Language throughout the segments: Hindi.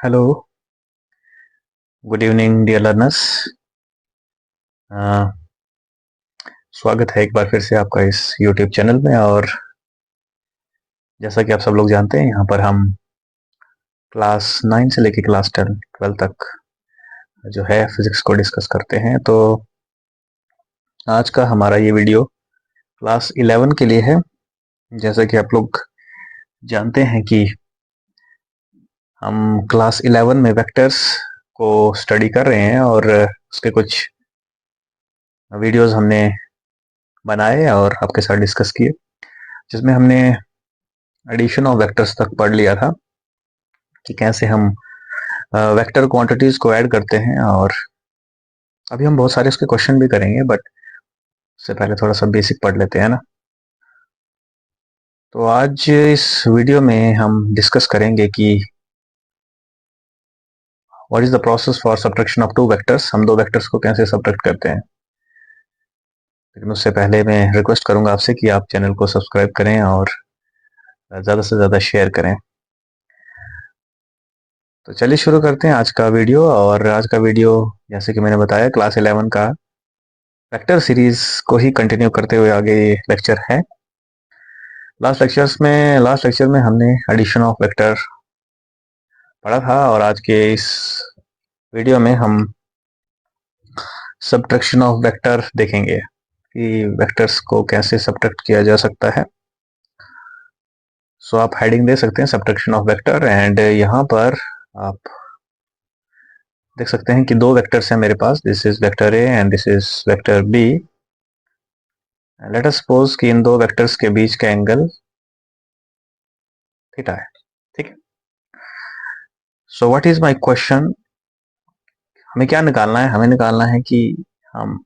Hello, good evening dear learners. स्वागत है एक बार फिर से आपका इस यूट्यूब चैनल में। और जैसा कि आप सब लोग जानते हैं, यहाँ पर हम क्लास 9 से लेकर क्लास 12 तक जो है फिजिक्स को डिस्कस करते हैं। तो आज का हमारा ये वीडियो क्लास 11 के लिए है। जैसा कि आप लोग जानते हैं कि हम क्लास 11 में वेक्टर्स को स्टडी कर रहे हैं और उसके कुछ वीडियोस हमने बनाए और आपके साथ डिस्कस किए, जिसमें हमने एडिशन ऑफ वेक्टर्स तक पढ़ लिया था कि कैसे हम वेक्टर क्वांटिटीज को ऐड करते हैं। और अभी हम बहुत सारे उसके क्वेश्चन भी करेंगे, बट उससे पहले थोड़ा सा बेसिक पढ़ लेते हैं ना। तो आज इस वीडियो में हम डिस्कस करेंगे कि what is the process for subtraction of two vectors. हम दो वेक्टर्स को कैसे सब्ट्रैक्ट करते हैं। लेकिन उससे पहले मैं रिक्वेस्ट करूंगा आपसे कि आप चैनल को सब्सक्राइब करें और ज़्यादा से ज़्यादा शेयर करें। तो चलिए शुरू करते हैं आज का वीडियो। और आज का वीडियो, जैसे कि मैंने बताया, क्लास 11 का वेक्टर सीरीज को ही कंटिन्यू करते हुए आगे ये लेक्चर है। लास्ट लेक्चर में हमने एडिशन ऑफ वेक्टर पढ़ा था, और आज के इस वीडियो में हम सब्ट्रैक्शन ऑफ वेक्टर देखेंगे कि वेक्टर्स को कैसे सब्ट्रैक्ट किया जा सकता है। सो आप हेडिंग दे सकते हैं सब्ट्रैक्शन ऑफ वेक्टर, एंड यहाँ पर आप देख सकते हैं कि दो वेक्टर्स हैं मेरे पास। This is vector A and this is vector B. Let us suppose कि इन दो वेक्टर्स के बीच का एंगल थीटा है। ठीक है। So what is my question. हमें क्या निकालना है? हमें निकालना है कि हम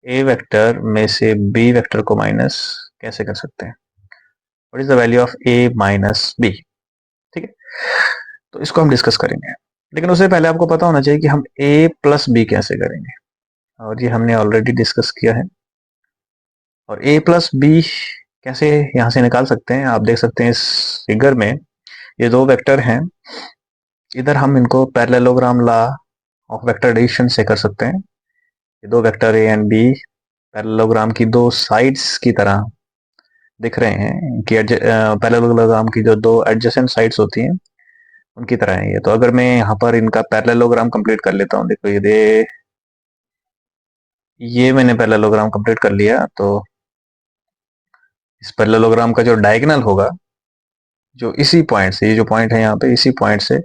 ए वेक्टर में से बी वेक्टर को माइनस कैसे कर सकते हैं। What is the value of A minus B. ठीक है। तो इसको हम डिस्कस करेंगे, लेकिन उससे पहले आपको पता होना चाहिए कि हम ए प्लस बी कैसे करेंगे, और ये हमने ऑलरेडी डिस्कस किया है। और ए प्लस बी कैसे यहाँ से निकाल सकते हैं, आप देख सकते हैं इस फिगर में ये दो वेक्टर हैं। इधर हम इनको parallelogram law of vector addition से कर सकते हैं। ये दो vector A and B parallelogram की दो साइड्स की तरह दिख रहे हैं कि पैरेललोग्राम की जो दो एडजेसेंट साइड्स होती हैं उनकी तरह है ये। तो अगर मैं यहाँ पर इनका पैरेललोग्राम कंप्लीट कर लेता हूँ, देखो ये मैंने पैरेललोग्राम कंप्लीट कर लिया। तो इस पैरेललोग्राम का जो डायगोनल होगा, जो इसी पॉइंट से, ये जो पॉइंट है यहाँ पे, इसी पॉइंट से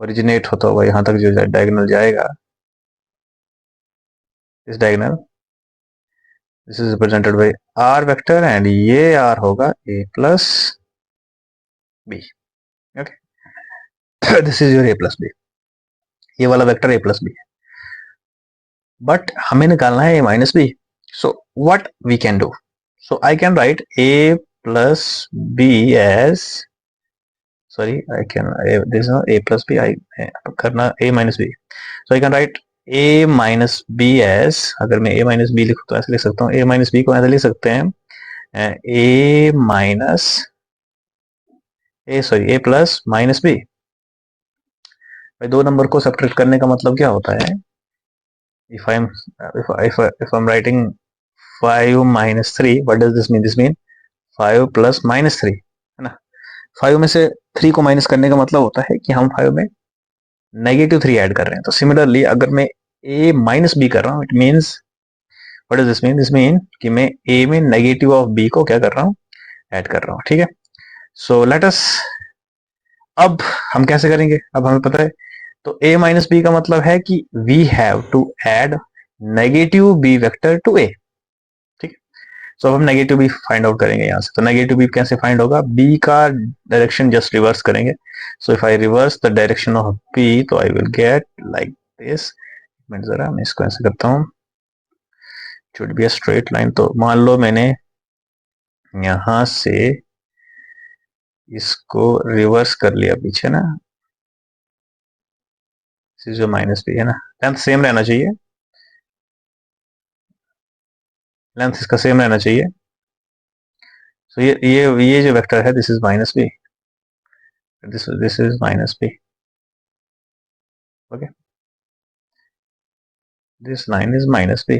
ओरिजिनेट होता हुआ यहाँ तक जो डायगोनल जाएगा, इस diagonal, this is represented by R vector, and ये आर होगा A plus B. Okay, this is your A plus B. ये वाला वेक्टर ए प्लस बी है, बट हमें निकालना है A minus B. So what we can do, so I can write A plus B as, sorry, I can, this is not a plus b, I करना a minus b, so I can write a minus b as, अगर मैं a minus b लिखूँ तो ऐसे लिख सकता हूँ, a minus b को ऐसे लिख सकते हैं a minus a, sorry, a plus minus b। भाई दो नंबर को सब्ट्रैक्ट करने का मतलब क्या होता है? if I'm if I'm writing 5 minus 3, what does this mean? This mean 5 plus minus 3 है ना। 5 में से 3 को माइनस करने का मतलब होता है कि हम 5 में -3 ऐड कर रहे हैं। तो सिमिलरली अगर मैं a माइनस बी कर रहा हूँ, it means, what is this mean? This mean कि मैं a में नेगेटिव ऑफ b को क्या कर रहा हूँ, ऐड कर रहा हूँ। ठीक है। सो लेट अस, अब हम कैसे करेंगे, अब हमें पता है। तो a माइनस बी का मतलब है कि we have to add negative b vector to a। ठीक है। सो अब हम नेगेटिव b फाइंड आउट करेंगे यहाँ से। तो नेगेटिव b कैसे फाइंड होगा? b का डायरेक्शन जस्ट रिवर्स करेंगे। So if I reverse the direction of b, तो I will get like this. जरा मैं इसको ऐसे करता हूँ, should be a straight line. तो मान लो मैंने यहां से इसको रिवर्स कर लिया पीछे ना, जो माइनस बी है ना, लेंथ सेम रहना चाहिए, लेंथ इसका सेम रहना चाहिए। तो ये जो वेक्टर है, this is minus B, this is minus B. Okay, this line is minus B.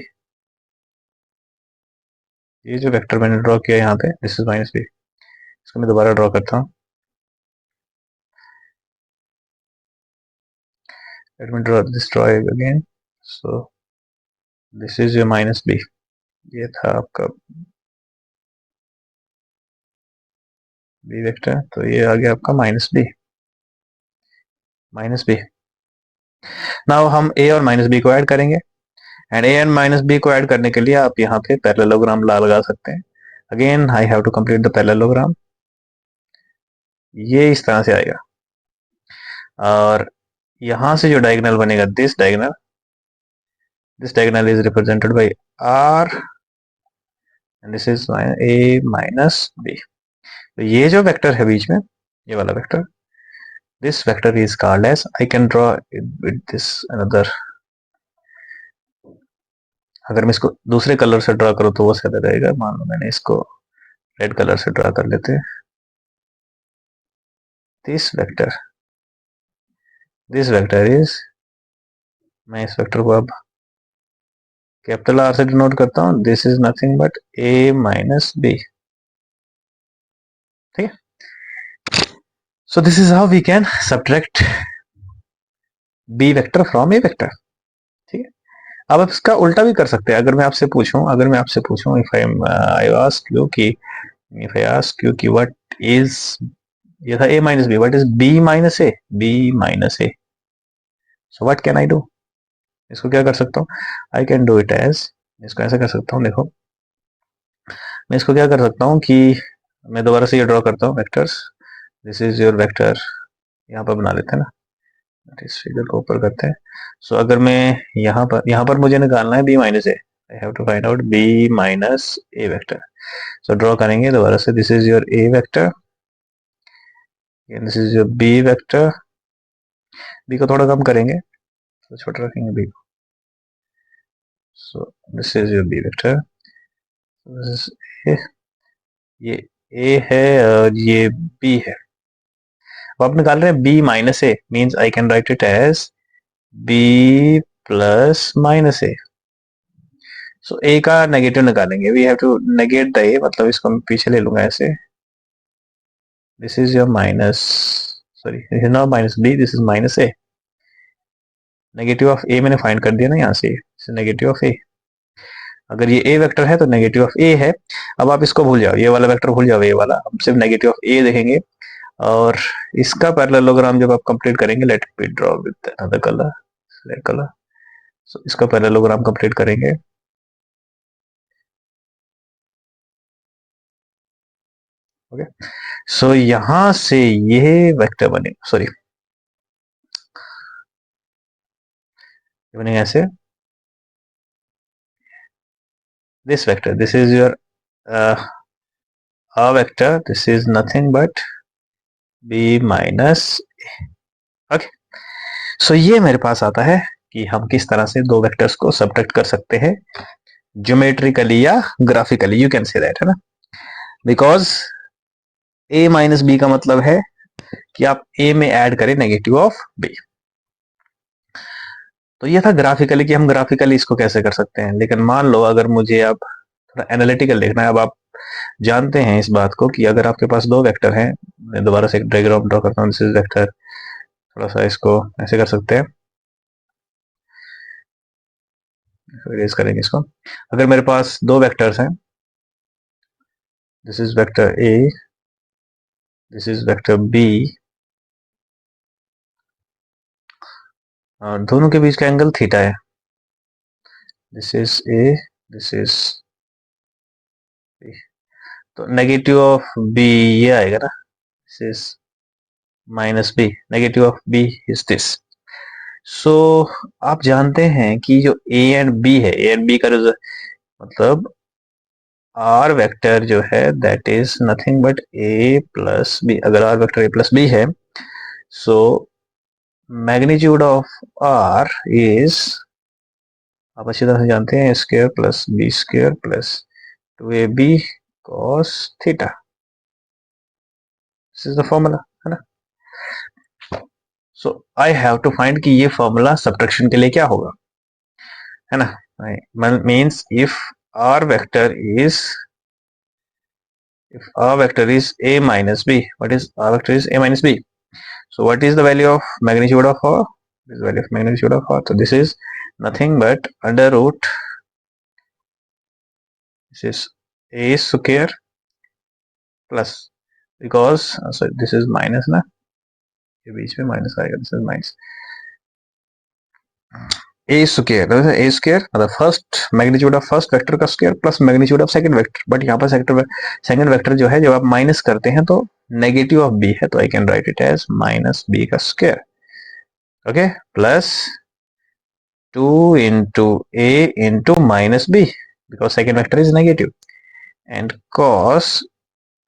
ये जो वेक्टर मैंने ड्रॉ किया यहाँ पे, दिस इज माइनस बी। इसको मैं दोबारा ड्रॉ करता हूँ। Let me draw this, draw again. So this is your minus B. ये था आपका बी वेक्टर, तो ये आ गया आपका minus B, minus B. Now हम ए और माइनस बी को ऐड करेंगे, and A and minus B को ऐड करने के लिए आप यहाँ पे पैरेललोग्राम लगा सकते हैं। Again I have to complete the parallelogram. ये इस तरह से आएगा, और यहां से जो डायगोनल बनेगा, this diagonal is represented by R, and this is A minus B. तो ये जो वेक्टर है बीच में, ये वाला vector, this vector is called as, I can draw it with this another, अगर मैं इसको दूसरे कलर से ड्रा करूँ तो वो सही रहेगा। मान लो मैंने इसको रेड कलर से ड्रा कर लेते हैं। दिस वेक्टर इज, मैं इस वेक्टर को अब कैपिटल आर से डिनोट करता हूँ। This is nothing but A minus B. ठीक है, so this is how we can subtract B vector from A vector. ठीक है, अब आप इसका उल्टा भी कर सकते हैं। अगर मैं आपसे पूछूं इफ आई आस्क यू कि, इफ आई आस्क यू कि व्हाट इज, ये था a minus B, what is b minus A, b minus A, so what can I do. इसको क्या कर सकता हूँ, I can do it as, इसको ऐसे कर सकता हूँ। देखो, मैं इसको क्या कर सकता हूँ कि मैं दोबारा से ये ड्रॉ करता हूँ vectors. This is your vector, यहाँ पर बना लेते हैं ना, इस फिगर को ऊपर करते हैं। सो अगर मैं यहाँ पर मुझे निकालना है b minus A, I have to find out b minus A vector. So draw करेंगे दोबारा से, this is your a vector, this is your b vector. b को थोड़ा कम करेंगे, तो छोटा रखेंगे b को। सो this is your b vector, ये a है और ये b है। अब आप निकाल रहे हैं b minus A, means I can write it as b plus minus A. So a का नेगेटिव निकालेंगे, we have to negate the a, मतलब इसको मैं पीछे ले लूंगा ऐसे। This is your minus, sorry this is not minus b, this is minus a। Negative of a मैंने फाइंड कर दिया ना यहाँ से, नेगेटिव ऑफ a। अगर ये a वेक्टर है तो नेगेटिव ऑफ a है। अब आप इसको भूल जाओ, ये वाला वेक्टर भूल जाओ, ये वाला, हम सिर्फ नेगेटिव ऑफ a देखेंगे। और इसका पैरेललोग्राम जब आप कंप्लीट करेंगे, let me draw with another colour, red colour. So इसका पैरेललोग्राम कंप्लीट करेंगे। ओके, सो यहां से ये वेक्टर बनेगा, सॉरी बनेगा ऐसे, this vector, this is your a vector, this is nothing but b minus। Okay, so ये मेरे पास आता है कि हम किस तरह से दो वेक्टर्स को सब्ट्रैक्ट कर सकते हैं, ज्योमेट्रिकली या graphically, you can say that, है ना। बिकॉज a माइनस बी का मतलब है कि आप a में ऐड करें नेगेटिव ऑफ b। तो ये था ग्राफिकली कि हम ग्राफिकली इसको कैसे कर सकते हैं। लेकिन मान लो अगर मुझे अब थोड़ा एनालिटिकल देखना है, अब आप जानते हैं इस बात को कि अगर आपके पास दो वेक्टर हैं, मैं दोबारा से एक डायग्राम ड्रॉ करता हूँ, दिस इज वेक्टर, थोड़ा सा इसको ऐसे कर सकते हैं, इरेज करेंगे इसको। अगर मेरे पास दो वेक्टर्स हैं, this is vector A, this is vector B, और दोनों के बीच का एंगल थीटा है, this is A, this is B. तो नेगेटिव ऑफ बी ये आएगा ना, this is minus B, negative of B is this. So आप जानते हैं कि जो ए एंड बी है, ए एंड बी का जो मतलब आर वेक्टर जो है, that is nothing but A plus B. अगर R vector A plus B है, so magnitude of R is, आप अच्छी तरह से जानते हैं, square plus B square plus 2ab cos theta, this is the formula, है ना। So I have to find कि ये फॉर्मूला सब्ट्रैक्शन के लिए क्या होगा, है ना. Means if R vector is a minus b, what is r vector is a minus b. So what is the value of magnitude of r? This value of magnitude of r, so this is nothing but under root, this is a square plus, because so this is minus ना, ये बीच में माइनस आएगा, this is minus a square, a square मतलब first magnitude of first vector का square plus magnitude of second vector. But यहाँ पर सेकंड वेक्टर जो है जब आप माइनस करते हैं तो नेगेटिव ऑफ b है, तो I can write it as minus b का square. Okay, plus 2 into a into minus b because second vector is negative, and cos,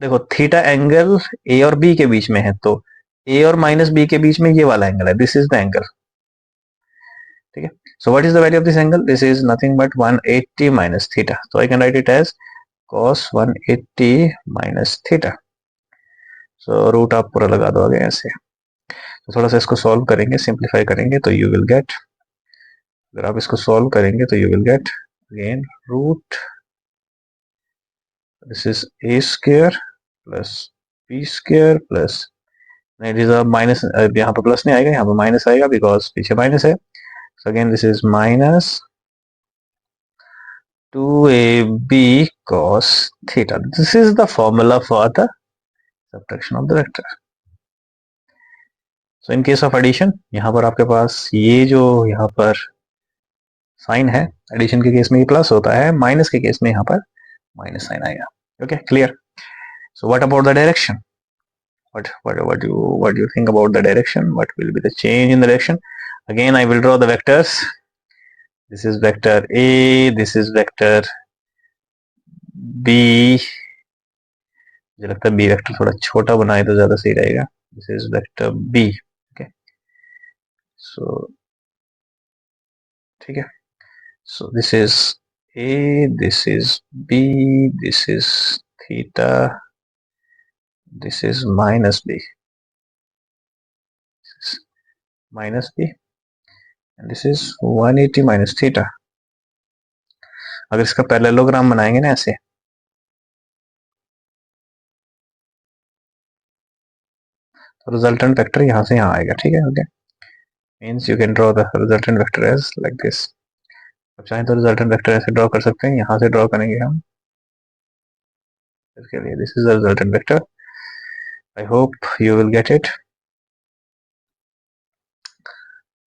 देखो थीटा एंगल a और b के बीच में है, तो a और माइनस b के बीच में ये वाला एंगल है, दिस इज द एंगल. ठीक है, so what is the value of this angle? This is nothing but 180 minus theta, so I can write it as cos 180 minus theta. so root आप पूरा लगा दो आगे ऐसे. तो थोड़ा सा इसको सॉल्व करेंगे, सिंप्लीफाई करेंगे तो यू विल गेट, अगर आप इसको सॉल्व करेंगे तो you will get again root, this is a square plus b square plus, नहीं दिस इज माइनस, यहाँ पर प्लस नहीं आएगा, यहाँ पर माइनस आएगा बिकॉज पीछे माइनस है. So again this is minus 2ab cos theta. This is the formula for the subtraction of the vector. So in case of addition, यहाँ पर आपके पास ये जो यहाँ पर साइन है, एडिशन के केस में ये प्लस होता है, माइनस के केस में यहाँ पर माइनस साइन आएगा. Okay, clear. So what about the direction? What do you think about the direction? What will be the change in the direction? Again I will draw the vectors. This is vector a, this is vector b. मुझे लगता है बी वेक्टर थोड़ा छोटा बनाए तो ज्यादा सही रहेगा. This is vector B. Okay, so ठीक है, so this is A, this is B, this is theta, this is minus B, minus B, and this is 180 minus theta. अगर इसका पैरेललोग्राम बनाएंगे ना ऐसे, तो रिजल्टेंट वेक्टर यहाँ से यहाँ आएगा. ठीक है, okay, means you can draw the resultant vector as like this. अब चाहें तो रिजल्टेंट वेक्टर ऐसे ड्रॉ कर सकते हैं, यहाँ से ड्रॉ करेंगे हम इसके लिए. This is the resultant vector. I hope you will get it.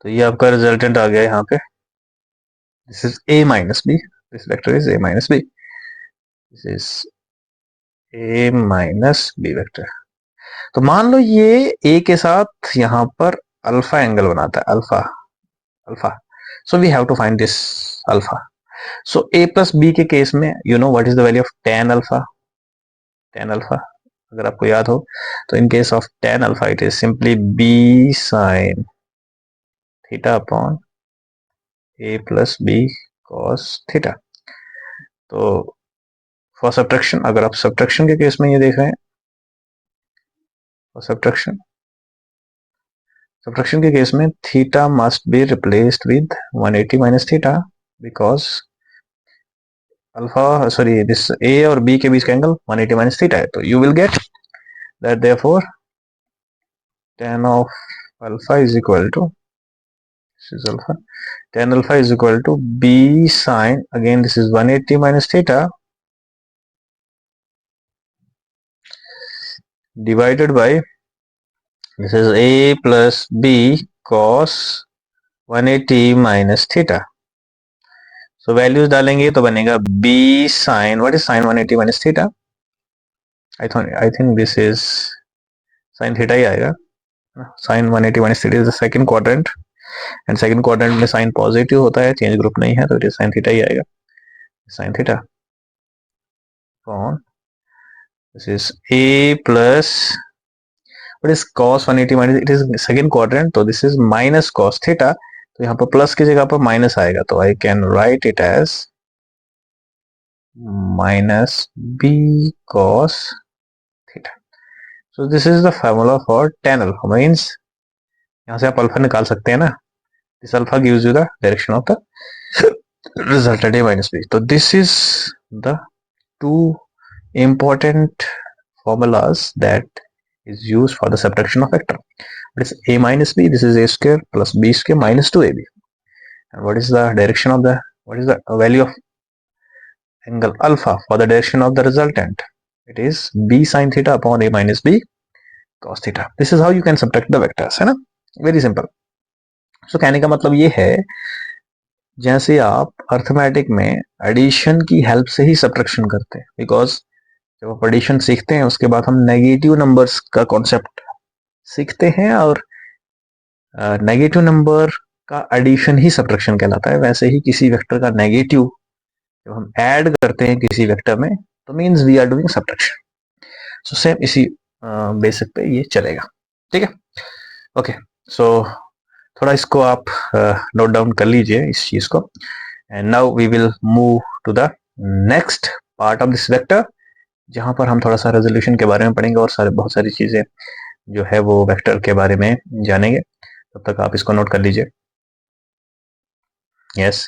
तो ये आपका रिजल्टेंट आ गया यहाँ पे. This is a minus B, this vector is a minus B, this is a minus B vector. तो मान लो ये a के साथ यहाँ पर अल्फा एंगल बनाता है, alpha alpha. So we have to find this alpha. So a plus b के केस में you know what is the value of tan alpha. tan alpha अगर आपको याद हो तो in case of tan alpha it is simply b sin theta upon a plus b cos theta. तो फॉर सब्ट्रैक्शन, अगर आप सब्ट्रैक्शन के केस में ये देख रहे हैं, फॉर सब्ट्रैक्शन के केस में theta must be replaced with 180 minus theta because alpha, sorry, this a और b के बीच का एंगल 180 माइनस थीटा है. तो you will get that therefore tan of alpha is equal to, this is alpha, tan alpha is equal to b sin, again this is 180 minus theta divided by, this is a plus b cos 180 minus theta. so values डालेंगे तो बनेगा b sin, what is sin 180 minus theta? I think this is sin theta ही आएगा. sin 180 minus theta is the second quadrant, and second quadrant में साइन पॉजिटिव होता है, चेंज ग्रुप नहीं है, तो इट इज साइन थीटा ही आएगा. Sine theta upon this is a plus, what is cos 180 minus, it is second quadrant, तो this is minus cos theta. तो यहाँ पर प्लस की जगह पर माइनस आएगा, तो I can write it as minus b cos theta. So this is the formula for tan alpha, means यहाँ से आप अल्फा निकाल सकते हैं ना, this alpha gives you the direction of the resultant a minus b. So this is the two important formulas that is used for the subtraction of vector. What is a minus b? This is a square plus b square minus 2ab. And what is the direction of the, what is the value of angle alpha for the direction of the resultant? It is b sin theta upon a minus b cos theta. This is how you can subtract the vectors, है ना, very simple. So कहने का मतलब ये है, जैसे आप अर्थमेटिक में एडिशन की हेल्प से ही सब्ट्रैक्शन करते हैं, बिकॉज जब आप एडिशन सीखते हैं उसके बाद हम नेगेटिव नंबर्स का कॉन्सेप्ट सीखते हैं, और नेगेटिव नंबर का एडिशन ही सब्ट्रैक्शन कहलाता है। वैसे ही किसी वेक्टर का नेगेटिव जब हम ऐड करते हैं किसी वेक्टर में तो means we are doing subtraction. So same इसी बेसिक पे ये चलेगा, ठीक है। ओके, सो थोड़ा इसको आप नोट डाउन कर लीजिए इस चीज को। And now we will move to the next part of this vector, जहां पर हम थोड़ा सा रेजोल्यूशन के बारे में पढ़ेंगे और बहुत सारी चीजें जो है वो वेक्टर के बारे में जानेंगे। तब तक आप इसको नोट कर लीजिए। यस।